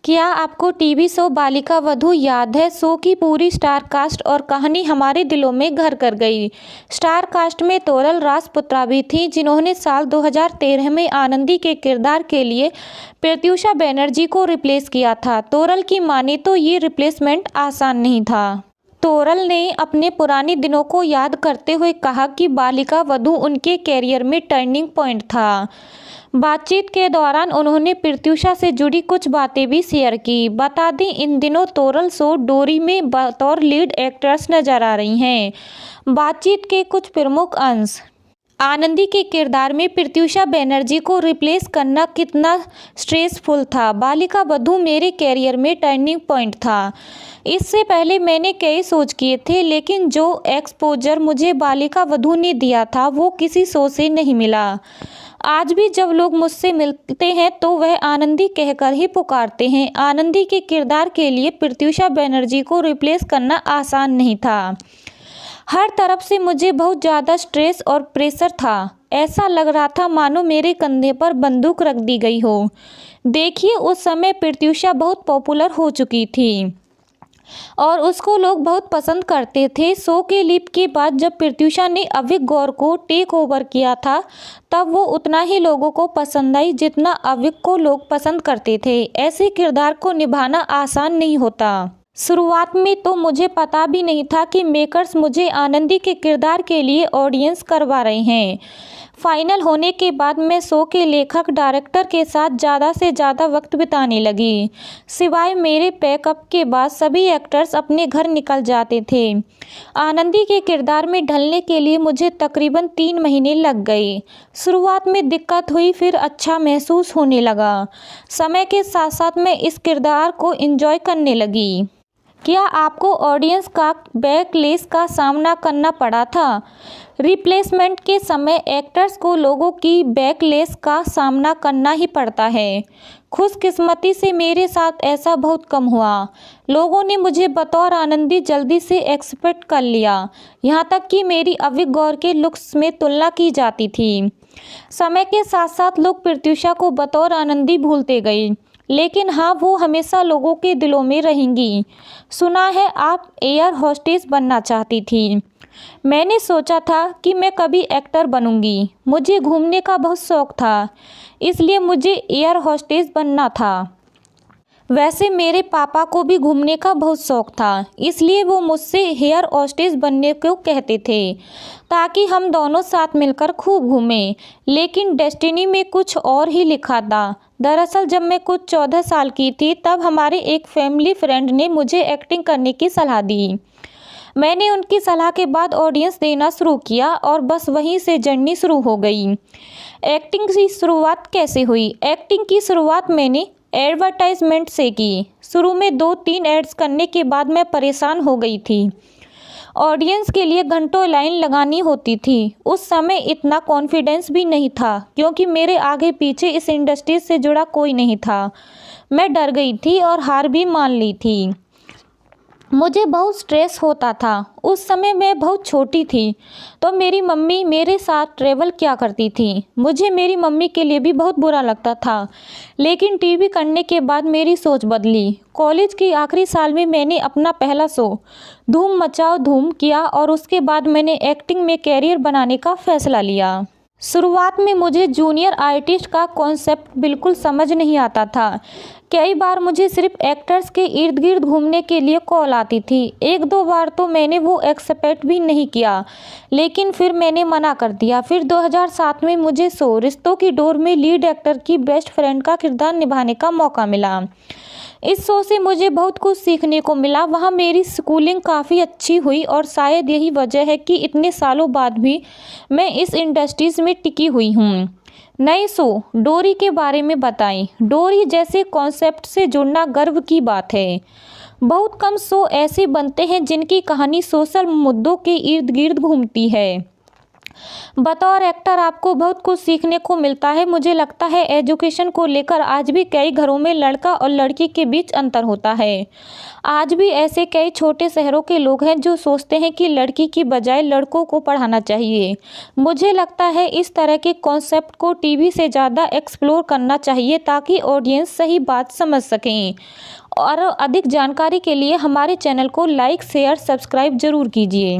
क्या आपको TV show Balika Vadhu याद है? शो की पूरी स्टार कास्ट और कहानी हमारे दिलों में घर कर गई। स्टार कास्ट में तोरल राजपुत्रा भी थी, जिन्होंने साल 2013 में आनंदी के किरदार के लिए प्रत्यूषा बनर्जी को रिप्लेस किया था। तोरल की माने तो ये रिप्लेसमेंट आसान नहीं था। तोरल ने अपने पुराने दिनों को याद करते हुए कहा कि बालिका वधू उनके कैरियर में टर्निंग पॉइंट था। बातचीत के दौरान उन्होंने प्रत्यूषा से जुड़ी कुछ बातें भी शेयर की। बता दें, इन दिनों तोरल शो डोरी में बतौर लीड एक्ट्रेस नजर आ रही हैं। बातचीत के कुछ प्रमुख अंश: आनंदी के किरदार में प्रत्यूषा बनर्जी को रिप्लेस करना कितना स्ट्रेसफुल था। बालिका वधू मेरे कैरियर में टर्निंग पॉइंट था। इससे पहले मैंने कई सोच किए थे, लेकिन जो एक्सपोजर मुझे बालिका वधू ने दिया था वो किसी शो से नहीं मिला। आज भी जब लोग मुझसे मिलते हैं तो वह आनंदी कहकर ही पुकारते हैं। आनंदी के किरदार के लिए प्रत्यूषा बनर्जी को रिप्लेस करना आसान नहीं था। हर तरफ से मुझे बहुत ज़्यादा स्ट्रेस और प्रेशर था। ऐसा लग रहा था मानो मेरे कंधे पर बंदूक रख दी गई हो। देखिए, उस समय प्रत्यूषा बहुत पॉपुलर हो चुकी थी और उसको लोग बहुत पसंद करते थे। शो के लीप के बाद जब प्रत्यूषा ने अविक गौर को टेक ओवर किया था, तब वो उतना ही लोगों को पसंद आई जितना अविक को लोग पसंद करते थे। ऐसे किरदार को निभाना आसान नहीं होता। शुरुआत में तो मुझे पता भी नहीं था कि मेकर्स मुझे आनंदी के किरदार के लिए ऑडियंस करवा रहे हैं। फाइनल होने के बाद मैं शो के लेखक डायरेक्टर के साथ ज़्यादा से ज़्यादा वक्त बिताने लगी। सिवाय मेरे पैकअप के बाद सभी एक्टर्स अपने घर निकल जाते थे। आनंदी के किरदार में ढलने के लिए मुझे तकरीबन 3 महीने लग गए। शुरुआत में दिक्कत हुई, फिर अच्छा महसूस होने लगा। समय के साथ साथ मैं इस किरदार को एंजॉय करने लगी। क्या आपको ऑडियंस का बैकलैश का सामना करना पड़ा था? रिप्लेसमेंट के समय एक्टर्स को लोगों की बैकलैश का सामना करना ही पड़ता है। खुशकिस्मती से मेरे साथ ऐसा बहुत कम हुआ। लोगों ने मुझे बतौर आनंदी जल्दी से एक्सेप्ट कर लिया, यहाँ तक कि मेरी अविक गौर के लुक्स में तुलना की जाती थी। समय के साथ साथ लोग प्रत्यूषा को बतौर आनंदी भूलते गए, लेकिन हाँ, वो हमेशा लोगों के दिलों में रहेंगी। सुना है आप एयर होस्टेस बनना चाहती थी। मैंने सोचा था कि मैं कभी एक्टर बनूंगी। मुझे घूमने का बहुत शौक था, इसलिए मुझे एयर होस्टेस बनना था। वैसे मेरे पापा को भी घूमने का बहुत शौक था, इसलिए वो मुझसे एयर होस्टेस बनने को कहते थे, ताकि हम दोनों साथ मिलकर खूब घूमें। लेकिन डेस्टिनी में कुछ और ही लिखा था। दरअसल जब मैं कुछ 14 साल की थी, तब हमारे एक फैमिली फ्रेंड ने मुझे एक्टिंग करने की सलाह दी। मैंने उनकी सलाह के बाद ऑडियंस देना शुरू किया और बस वहीं से जर्नी शुरू हो गई। एक्टिंग की शुरुआत कैसे हुई? एक्टिंग की शुरुआत मैंने एडवर्टाइजमेंट से की। शुरू में 2-3 एड्स करने के बाद मैं परेशान हो गई थी। ऑडियंस के लिए घंटों लाइन लगानी होती थी। उस समय इतना कॉन्फिडेंस भी नहीं था, क्योंकि मेरे आगे पीछे इस इंडस्ट्री से जुड़ा कोई नहीं था। मैं डर गई थी और हार भी मान ली थी। मुझे बहुत स्ट्रेस होता था। उस समय मैं बहुत छोटी थी, तो मेरी मम्मी मेरे साथ ट्रैवल किया करती थी। मुझे मेरी मम्मी के लिए भी बहुत बुरा लगता था, लेकिन टीवी करने के बाद मेरी सोच बदली। कॉलेज के आखिरी साल में मैंने अपना पहला शो धूम मचाओ धूम किया और उसके बाद मैंने एक्टिंग में कैरियर बनाने का फैसला लिया। शुरुआत में मुझे जूनियर आर्टिस्ट का कॉन्सेप्ट बिल्कुल समझ नहीं आता था। कई बार मुझे सिर्फ एक्टर्स के इर्द गिर्द घूमने के लिए कॉल आती थी। 1-2 बार तो मैंने वो एक्सेप्ट भी नहीं किया, लेकिन फिर मैंने मना कर दिया। फिर 2007 में मुझे शो रिश्तों की डोर में लीड एक्टर की बेस्ट फ्रेंड का किरदार निभाने का मौका मिला। इस शो से मुझे बहुत कुछ सीखने को मिला। वहाँ मेरी स्कूलिंग काफ़ी अच्छी हुई और शायद यही वजह है कि इतने सालों बाद भी मैं इस इंडस्ट्रीज में टिकी हुई हूँ। नए शो डोरी के बारे में बताएं। डोरी जैसे कॉन्सेप्ट से जुड़ना गर्व की बात है। बहुत कम शो ऐसे बनते हैं जिनकी कहानी सोशल मुद्दों के इर्द गिर्द घूमती है। बतौर एक्टर आपको बहुत कुछ सीखने को मिलता है। मुझे लगता है एजुकेशन को लेकर आज भी कई घरों में लड़का और लड़की के बीच अंतर होता है। आज भी ऐसे कई छोटे शहरों के लोग हैं जो सोचते हैं कि लड़की की बजाय लड़कों को पढ़ाना चाहिए। मुझे लगता है इस तरह के कॉन्सेप्ट को टीवी से ज़्यादा एक्सप्लोर करना चाहिए ताकि ऑडियंस सही बात समझ सकें। और अधिक जानकारी के लिए हमारे चैनल को लाइक, शेयर, सब्सक्राइब जरूर कीजिए।